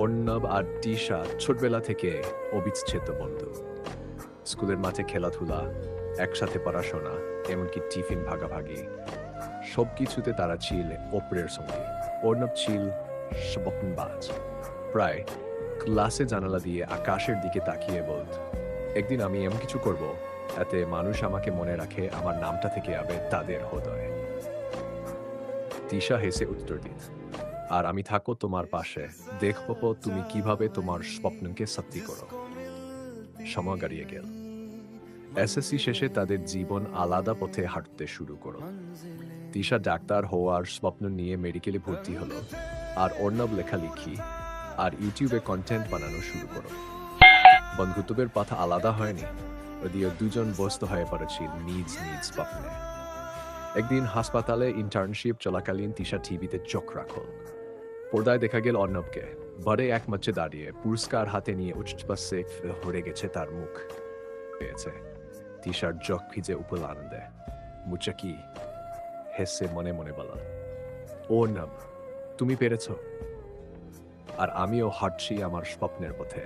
অর্ণব আর তিশা ছোটবেলা থেকে অবিচ্ছেদ্য বন্ধু। স্কুলের মাঠে খেলাধুলা, একসাথে পড়াশোনা, এমনকি টিফিন ভাগাভাগি, সবকিছুতে তারা ছিল অপরের সঙ্গী। অর্ণব ছিল স্বপ্নবাজ। প্রায় ক্লাসে জানালা দিয়ে আকাশের দিকে তাকিয়ে বলত, একদিন আমি এমন কিছু করব, এতে মানুষ আমাকে মনে রাখে, আমার নামটা থেকে যাবে তাদের হৃদয়ে। তিশা হেসে উত্তর দিত, আর আমি থাকো তোমার পাশে, দেখবো তুমি কিভাবে তোমার স্বপ্নকে সত্যি করো। সময় গড়িয়ে গেল। এসএসসি শেষে তাদের জীবন আলাদা পথে হাঁটতে শুরু করো। তিশা ডাক্তার হওয়ার স্বপ্ন নিয়ে মেডিকেলে ভর্তি হলো, আর অর্ণব লেখালেখি আর ইউটিউবে কন্টেন্ট বানানো শুরু করো। বন্ধুত্বের পথ আলাদা হয়নি, যদিও দুজন ব্যস্ত হয়ে পড়েছিল নিজ নিজ স্বপ্নে। একদিন হাসপাতালে ইন্টার্নশিপ চলাকালীন তিশা টিভিতে চোখ রাখল। পর্দায় দেখা গেল অর্ণবকে বড়ে এক মঞ্চে দাঁড়িয়ে পুরস্কার হাতে নিয়ে উচ্ছ্বাসে ভরে গেছে তার মুখ। পেয়েছে তিশার চোখ ভিজে উপল আনন্দে। মুচা কি হেসে মনে মনে বলা, অর্ণব তুমি পেরেছ, আর আমিও হাঁটছি আমার স্বপ্নের পথে।